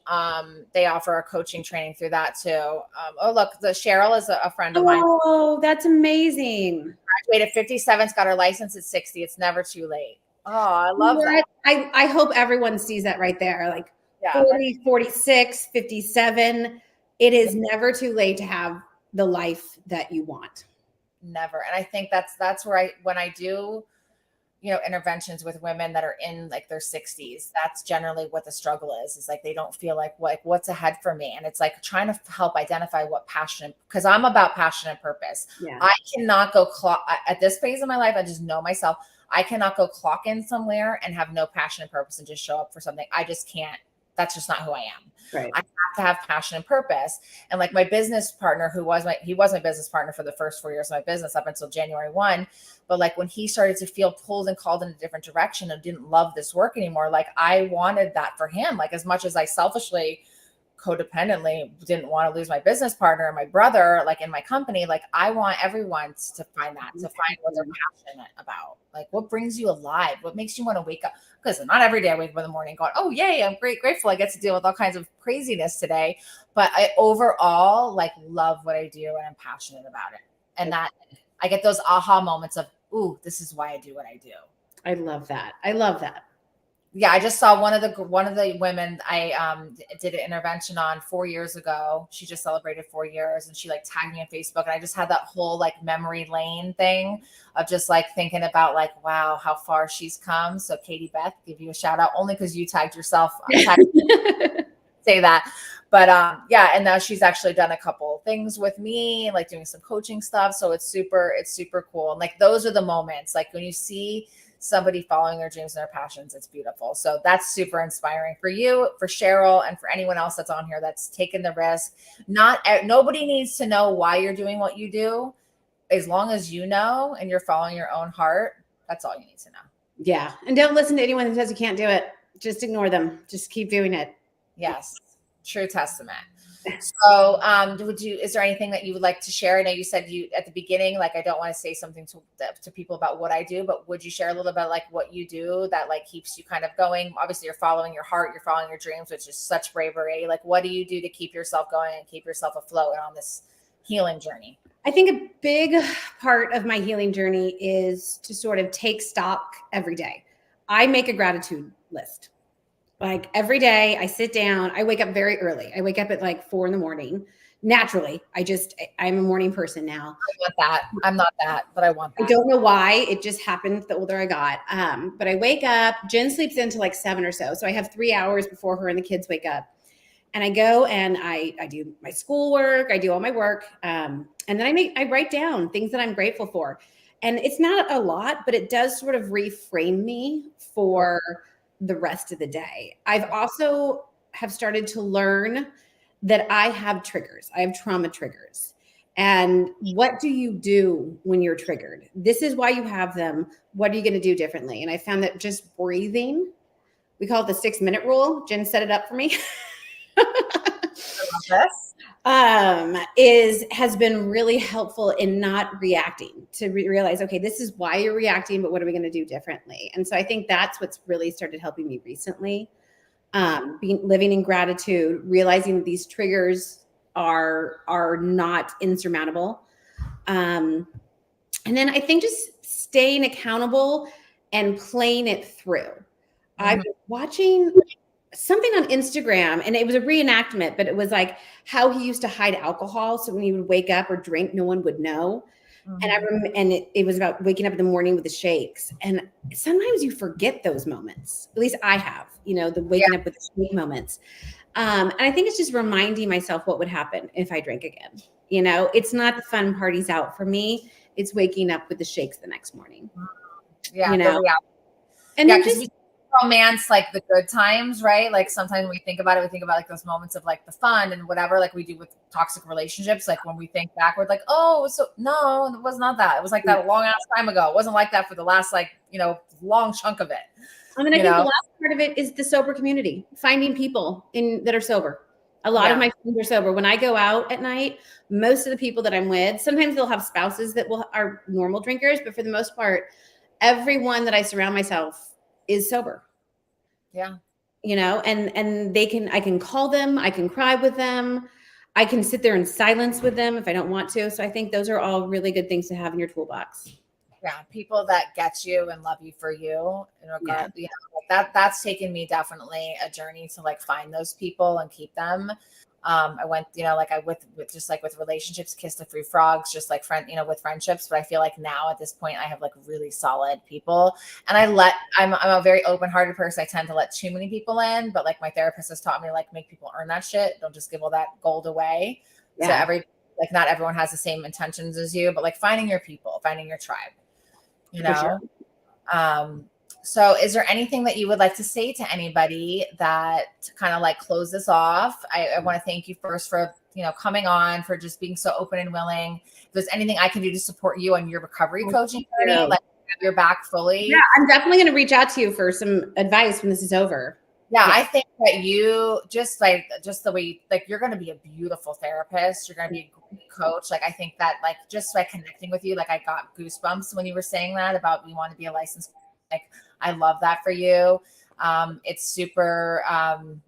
They offer a coaching training through that too. Look, Cheryl is a friend of mine. Oh, that's amazing. Graduated 57's got her license at 60. It's never too late. Oh, I love that. I hope everyone sees that right there. Like 40, 46, 57. It is never too late to have the life that you want. Never. And I think that's where when I do, you know, interventions with women that are in like their 60s, that's generally what the struggle is like, they don't feel like what's ahead for me. And it's like trying to help identify what passion, because I'm about passion and purpose. Yeah. I cannot go at this phase of my life. I just know myself. I cannot go clock in somewhere and have no passion and purpose and just show up for something. I just can't. That's just not who I am. Right. I have to have passion and purpose. And like my business partner, he was my business partner for the first 4 years of my business up until January 1. But like when he started to feel pulled and called in a different direction and didn't love this work anymore, like I wanted that for him. Like as much as I selfishly, codependently didn't want to lose my business partner and my brother, like in my company, like I want everyone to find that, to find what they're passionate about. Like what brings you alive? What makes you want to wake up? Because not every day I wake up in the morning going, oh yay, I'm grateful I get to deal with all kinds of craziness today. But I overall like love what I do and I'm passionate about it. And that I get those aha moments of, ooh, this is why I do what I do. I love that. I love that. Yeah, I just saw one of the women I did an intervention on 4 years ago. She just celebrated 4 years, and she like tagged me on Facebook, and I just had that whole like memory lane thing of just like thinking about like, wow, how far she's come. So Katie Beth, give you a shout out only because you tagged yourself. Say that, but yeah, and now she's actually done a couple things with me, like doing some coaching stuff. So it's super cool. And like those are the moments, like when you see somebody following their dreams and their passions, it's beautiful. So that's super inspiring for you, for Cheryl, and for anyone else that's on here that's taken the risk. Nobody needs to know why you're doing what you do. As long as you know and you're following your own heart, that's all you need to know. Yeah. And don't listen to anyone that says you can't do it. Just ignore them. Just keep doing it. Yes. True testament. So, is there anything that you would like to share? I know you said at the beginning, like, I don't want to say something to people about what I do, but would you share a little bit like what you do that like keeps you kind of going? Obviously you're following your heart, you're following your dreams, which is such bravery. Like, what do you do to keep yourself going and keep yourself afloat on this healing journey? I think a big part of my healing journey is to sort of take stock every day. I make a gratitude list. Like every day I sit down, I wake up very early. I wake up at like 4 a.m. Naturally. I'm a morning person now. I want that. I'm not that, but I want that. I don't know why. It just happened the older I got. But I wake up, Jen sleeps into like 7 or so. So I have 3 hours before her and the kids wake up. And I go and I do my schoolwork. I do all my work. And then I write down things that I'm grateful for. And it's not a lot, but it does sort of reframe me for the rest of the day. I've also have started to learn that I have triggers. I have trauma triggers. And what do you do when you're triggered? This is why you have them. What are you going to do differently? And I found that just breathing, we call it the 6-minute rule. Jen set it up for me. Has been really helpful in not reacting, to realize, okay, this is why you're reacting, but what are we going to do differently? And so I think that's what's really started helping me recently. Living in gratitude, realizing that these triggers are not insurmountable. And then I think just staying accountable and playing it through. I was watching something on Instagram, and it was a reenactment, but it was like how he used to hide alcohol. So when he would wake up or drink, no one would know. And it was about waking up in the morning with the shakes. And sometimes you forget those moments. At least I have, the waking up with the shake moments. And I think it's just reminding myself what would happen if I drank again. It's not the fun parties out for me. It's waking up with the shakes the next morning. Yeah. And then just romance, like the good times, right? Like sometimes we think about like those moments of like the fun and whatever, like we do with toxic relationships. Like when we think backward, like, oh, so no, it was not that. It was like that a long ass time ago. It wasn't like that for the last, like, long chunk of it. I mean, I think the last part of it is the sober community, finding people that are sober. A lot of my friends are sober. When I go out at night, most of the people that I'm with, sometimes they'll have spouses that are normal drinkers, but for the most part, everyone that I surround myself is sober. Yeah. And I can call them, I can cry with them. I can sit there in silence with them if I don't want to. So I think those are all really good things to have in your toolbox. Yeah. People that get you and love you for you in regard, that's taken me definitely a journey to like find those people and keep them. I went, with relationships, kissed a few frogs, just like with friendships. But I feel like now at this point I have like really solid people, and I'm a very open-hearted person. I tend to let too many people in, but like my therapist has taught me, like, make people earn that shit. Don't just give all that gold away. Yeah. So not everyone has the same intentions as you, but like finding your people, finding your tribe, Sure. So is there anything that you would like to say to anybody that kind of like close this off? I want to thank you first for, coming on, for just being so open and willing. If there's anything I can do to support you on your recovery coaching journey, like have your back fully. Yeah, I'm definitely going to reach out to you for some advice when this is over. Yeah, I think that you just the way, like, you're going to be a beautiful therapist. You're going to be a great coach. Like, I think that, like, just by connecting with you, like, I got goosebumps when you were saying that about you want to be a licensed. Like, I love that for you. It's super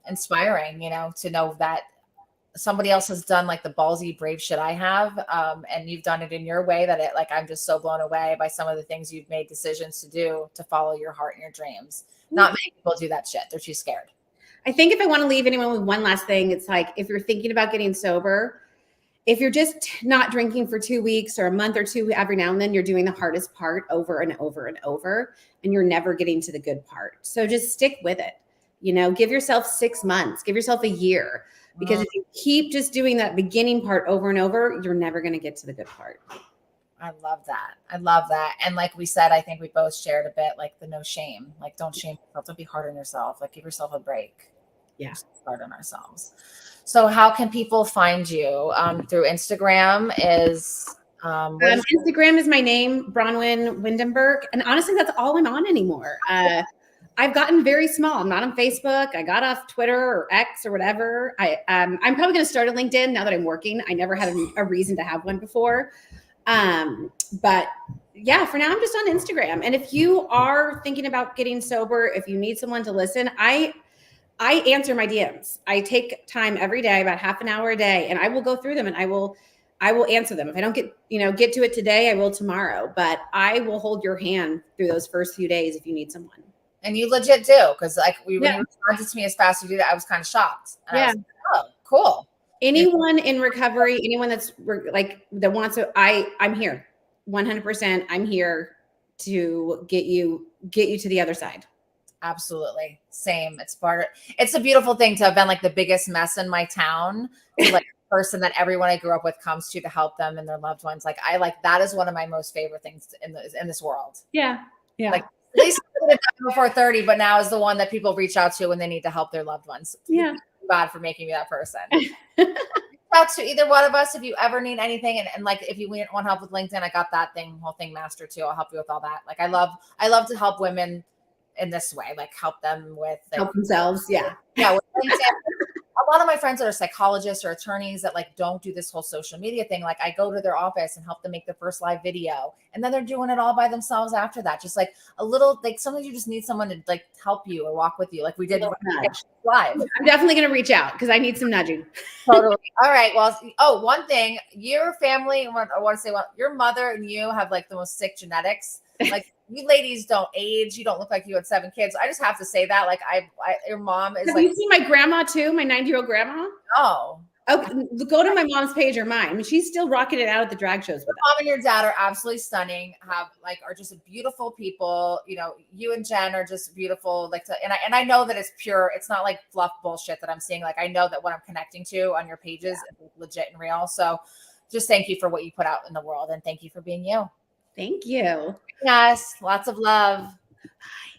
inspiring, to know that somebody else has done like the ballsy, brave shit I have. And you've done it in your way that I'm just so blown away by some of the things you've made decisions to do to follow your heart and your dreams. Not many people do that shit. They're too scared. I think if I want to leave anyone with one last thing, it's like, if you're thinking about getting sober, if you're just not drinking for 2 weeks or a month or two, every now and then, you're doing the hardest part over and over and over, and you're never getting to the good part. So just stick with it. Give yourself 6 months, give yourself a year, because if you keep just doing that beginning part over and over, you're never going to get to the good part. I love that. I love that. And like we said, I think we both shared a bit, like, the no shame, like, don't shame yourself. Don't be hard on yourself. Like, give yourself a break. Yeah. Hard on ourselves. So how can people find you? Through Instagram is Instagram is my name, Braunwyn Windham. And honestly, that's all I'm on anymore. I've gotten very small. I'm not on Facebook. I got off Twitter or X or whatever. I'm probably going to start a LinkedIn now that I'm working. I never had a reason to have one before. But yeah, for now I'm just on Instagram. And if you are thinking about getting sober, if you need someone to listen, I answer my DMs. I take time every day, about half an hour a day, and I will go through them and I will answer them. If I don't get to it today, I will tomorrow, but I will hold your hand through those first few days if you need someone. And you legit do. Cause like when you responded to me as fast as you did, I was kind of shocked. And I was like, oh, cool. Anyone in recovery, anyone that's like that wants to, I'm here 100%. I'm here to get you to the other side. Absolutely. Same. It's a beautiful thing to have been like the biggest mess in my town, to like the person that everyone I grew up with comes to help them and their loved ones. Like, that is one of my most favorite things in this world. Yeah. Yeah. Like, at least I did it before 30, but now is the one that people reach out to when they need to help their loved ones. Yeah. Bad for making me that person. Reach out to either one of us if you ever need anything, and like, if you want help with LinkedIn, I got that whole thing mastered too. I'll help you with all that. Like, I love to help women in this way, like, help them with help themselves. Yeah. With LinkedIn. A lot of my friends that are psychologists or attorneys that like don't do this whole social media thing, like, I go to their office and help them make their first live video, and then they're doing it all by themselves after that. Just like a little, like, sometimes you just need someone to like help you or walk with you, like we did live. I'm definitely going to reach out because I need some nudging. Totally. All right. Well, one thing, your family, I want to say, your mother and you have like the most sick genetics. Like, you ladies don't age. You don't look like you had 7 kids. I just have to say that. Like, your mom is. Have you seen my grandma too? My 90-year-old grandma? No. Okay, go to my mom's page or mine. I mean, she's still rocking it out at the drag shows with Your mom and your dad are absolutely stunning. Are just beautiful people. You and Jen are just beautiful. And I know that it's pure. It's not like fluff bullshit that I'm seeing. Like, I know that what I'm connecting to on your pages is legit and real. So, just thank you for what you put out in the world, and thank you for being you. Thank you. Yes, lots of love. Bye.